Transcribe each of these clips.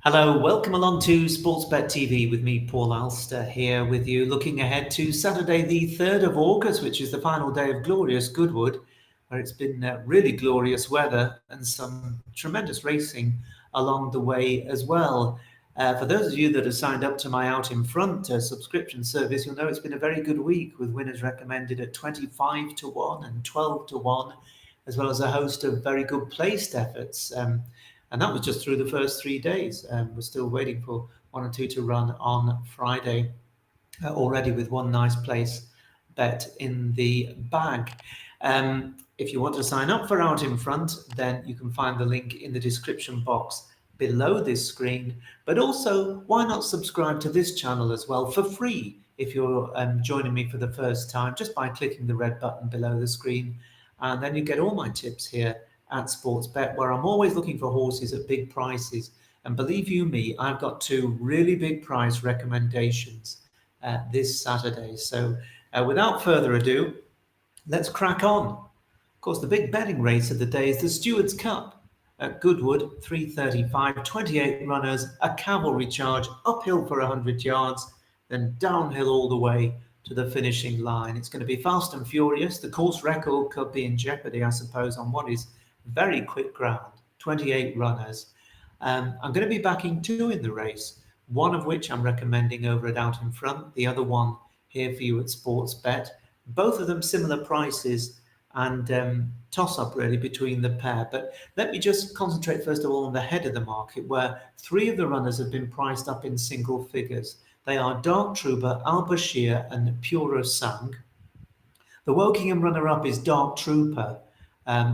Hello, welcome along to Sportsbet TV with me, Paul Alster, here with you, looking ahead to Saturday, the 3rd of August, which is the final day of Glorious Goodwood, where it's been really glorious weather and some tremendous racing along the way as well. For those of you that have signed up to my Out in Front subscription service, you'll know it's been a very good week with winners recommended at 25 to 1 and 12 to 1, as well as a host of very good placed efforts. And that was just through the first 3 days. We're still waiting for one or two to run on Friday, already with one nice place bet in the bag. If you want to sign up for Out in Front, then you can find the link in the description box below this screen. But also, why not subscribe to this channel as well for free if you're joining me for the first time, just by clicking the red button below the screen. And then you get all my tips here at Sportsbet, where I'm always looking for horses at big prices. And believe you me, I've got two really big price recommendations this Saturday. So without further ado, let's crack on. Of course, the big betting race of the day is the Stewards Cup at Goodwood, 3:35, 28 runners, a cavalry charge, uphill for 100 yards, then downhill all the way to the finishing line. It's going to be fast and furious. The course record could be in jeopardy, I suppose, on what is very quick ground, 28 runners. I'm going to be backing two in the race, one of which I'm recommending over at Out in Front, the other one here for you at Sportsbet. Both of them similar prices and toss-up really between the pair. But let me just concentrate first of all on the head of the market, where three of the runners have been priced up in single figures. They are Dark Trooper, Al Bashir and Puro Sang. The Wokingham runner-up is Dark Trooper,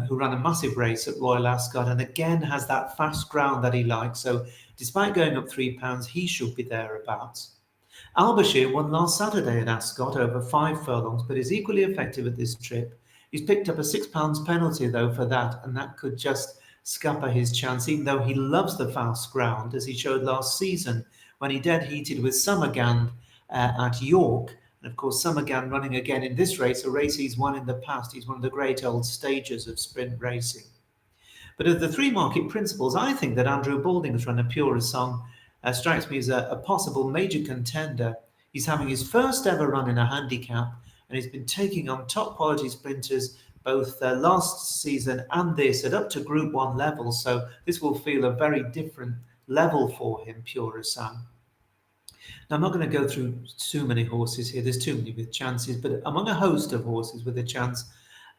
who ran a massive race at Royal Ascot and again has that fast ground that he likes. So despite going up £3, he should be thereabouts. Al Bashir won last Saturday at Ascot over 5 furlongs, but is equally effective at this trip. He's picked up a £6 penalty though for that, and that could just scupper his chance, even though he loves the fast ground, as he showed last season when he dead heated with Summergand at York. And of course, Summergand running again in this race, a race he's won in the past. He's one of the great old stagers of sprint racing. But of the three market principles, I think that Andrew Balding's runner, Pure Song, strikes me as a possible major contender. He's having his first ever run in a handicap, and he's been taking on top quality sprinters both last season and this at up to Group 1 level. So this will feel a very different level for him, Pure Song. Now, I'm not going to go through too many horses here. There's too many with chances, but among a host of horses with a chance,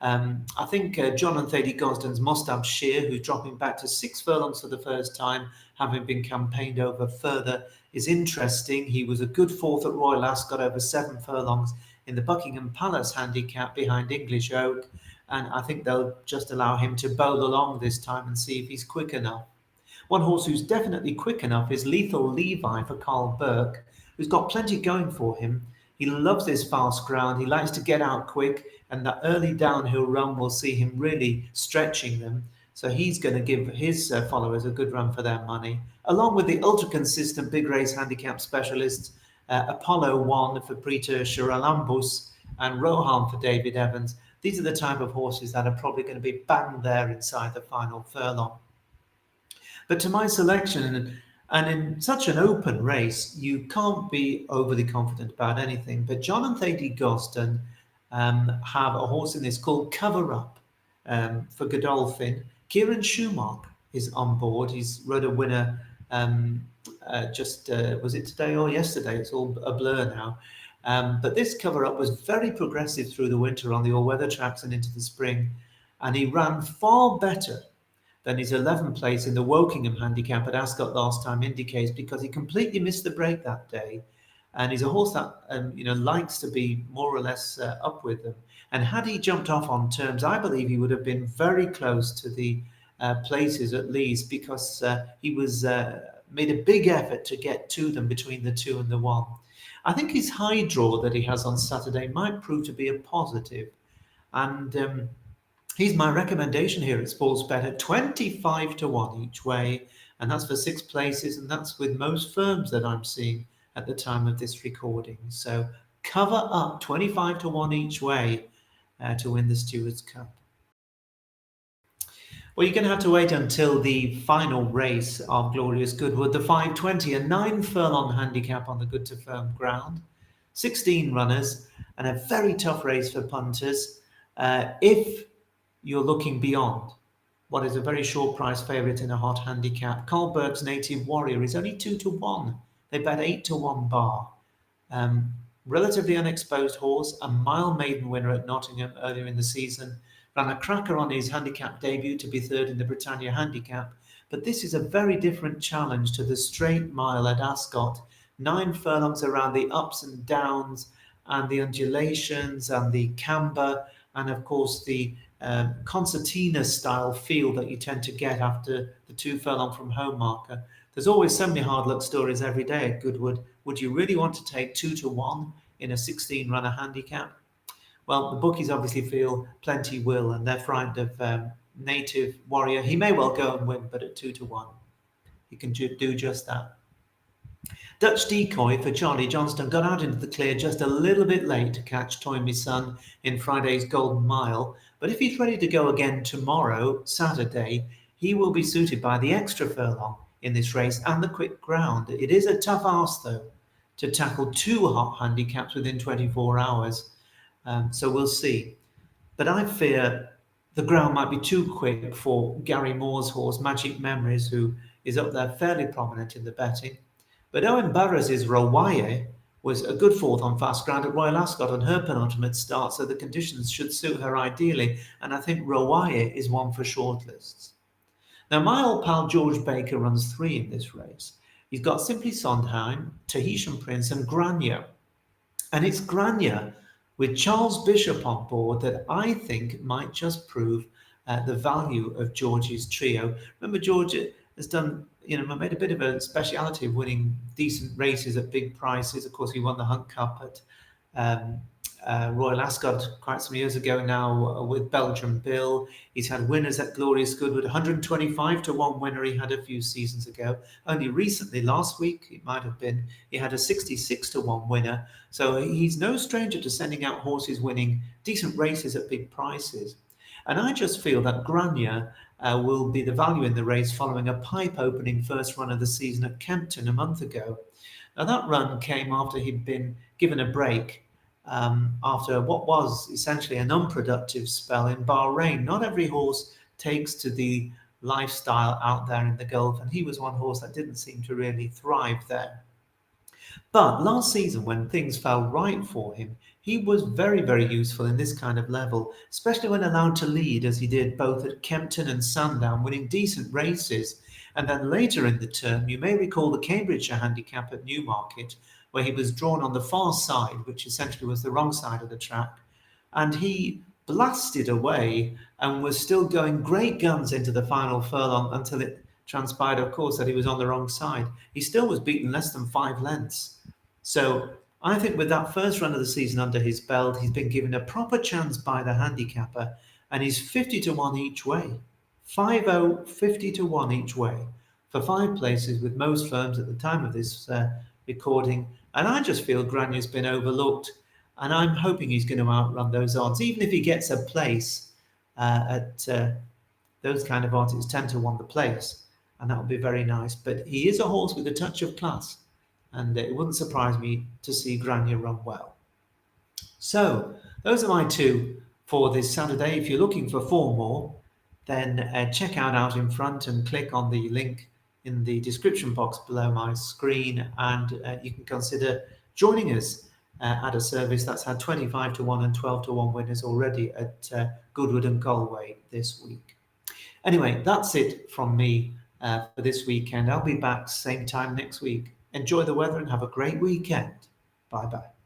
I think John and Thady Gosden's Mustab Shear, who's dropping back to 6 furlongs for the first time, having been campaigned over further, is interesting. He was a good fourth at Royal Ascot over 7 furlongs in the Buckingham Palace handicap behind English Oak, and I think they'll just allow him to bowl along this time and see if he's quick enough. One horse who's definitely quick enough is Lethal Levi for Carl Burke, who's got plenty going for him. He loves this fast ground. He likes to get out quick, and that early downhill run will see him really stretching them. So he's going to give his followers a good run for their money, along with the ultra-consistent big race handicap specialists, Apollo 1 for Preeta Shiralambus and Rohan for David Evans. These are the type of horses that are probably going to be bang there inside the final furlong. But to my selection, and in such an open race, you can't be overly confident about anything. But John and Thady Gosden have a horse in this called Cover Up for Godolphin. Kieran Schumacher is on board. He's rode a winner was it today or yesterday? It's all a blur now. But this Cover Up was very progressive through the winter on the all-weather tracks and into the spring. And he ran far better than his 11th place in the Wokingham handicap at Ascot last time indicates, because he completely missed the break that day. And he's a horse that likes to be more or less up with them. And had he jumped off on terms, I believe he would have been very close to the places at least, because he was made a big effort to get to them between the 2 and the 1. I think his high draw that he has on Saturday might prove to be a positive. And he's my recommendation here at Sportsbet at 25 to 1 each way, and that's for 6 places, and that's with most firms that I'm seeing at the time of this recording. So Cover Up 25 to 1 each way to win the Stewards Cup. Well, you're going to have to wait until the final race of Glorious Goodwood, the 5:20, a 9 furlong handicap on the good to firm ground, 16 runners, and a very tough race for punters. If you're looking beyond what is a very short price favourite in a hot handicap, Carlberg's Native Warrior is only 2-1. They bet 8-1 bar. Um, Relatively unexposed horse, a mile maiden winner at Nottingham earlier in the season, ran a cracker on his handicap debut to be third in the Britannia Handicap. But this is a very different challenge to the straight mile at Ascot. 9 furlongs around the ups and downs and the undulations and the camber and, of course, the concertina style feel that you tend to get after the 2 furlong from home marker. There's always so many hard luck stories every day at Goodwood. Would you really want to take 2-1 in a 16 runner handicap? Well, the bookies obviously feel plenty will, and they're frightened of Native Warrior. He may well go and win, but at 2-1, he can do just that. Dutch Decoy for Charlie Johnston got out into the clear just a little bit late to catch Toy Me Son in Friday's Golden Mile, but if he's ready to go again tomorrow, Saturday, he will be suited by the extra furlong in this race and the quick ground. It is a tough ask, though, to tackle 2 hot handicaps within 24 hours. So we'll see. But I fear the ground might be too quick for Gary Moore's horse, Magic Memories, who is up there fairly prominent in the betting. But Owen Burrows' Rowaye was a good fourth on fast ground at Royal Ascot on her penultimate start, so the conditions should suit her ideally, and I think Rowaye is one for shortlists. Now, my old pal George Baker runs 3 in this race. He's got Simply Sondheim, Tahitian Prince, and Grania. And it's Grania with Charles Bishop on board that I think might just prove the value of George's trio. Remember, George has made a bit of a speciality of winning decent races at big prices. Of course, he won the Hunt Cup at Royal Ascot quite some years ago now with Belgium Bill. He's had winners at Glorious Goodwood, 125-1 winner he had a few seasons ago. Only recently, last week, it might have been, he had a 66-1 winner. So he's no stranger to sending out horses winning decent races at big prices. And I just feel that Grania will be the value in the race following a pipe opening first run of the season at Kempton a month ago. Now that run came after he'd been given a break after what was essentially an unproductive spell in Bahrain. Not every horse takes to the lifestyle out there in the Gulf, and he was one horse that didn't seem to really thrive there. But last season, when things fell right for him, he was very, very useful in this kind of level, especially when allowed to lead, as he did both at Kempton and Sandown, winning decent races. And then later in the term, you may recall the Cambridgeshire Handicap at Newmarket, where he was drawn on the far side, which essentially was the wrong side of the track. And he blasted away and was still going great guns into the final furlong until it transpired, of course, that he was on the wrong side. He still was beaten less than 5 lengths. So I think with that first run of the season under his belt, he's been given a proper chance by the handicapper, and he's 50-1 each way. 5-0, 50-1 each way for 5 places with most firms at the time of this recording. And I just feel Grania's been overlooked, and I'm hoping he's going to outrun those odds. Even if he gets a place at those kind of odds, it's 10-1 the place, and that would be very nice. But he is a horse with a touch of class, and it wouldn't surprise me to see Grania run well. So those are my 2 for this Saturday. If you're looking for 4 more, then check out in front and click on the link in the description box below my screen, and you can consider joining us at a service that's had 25-1 and 12-1 winners already at Goodwood and Galway this week. Anyway, that's it from me for this weekend. I'll be back same time next week. Enjoy the weather and have a great weekend. Bye-bye.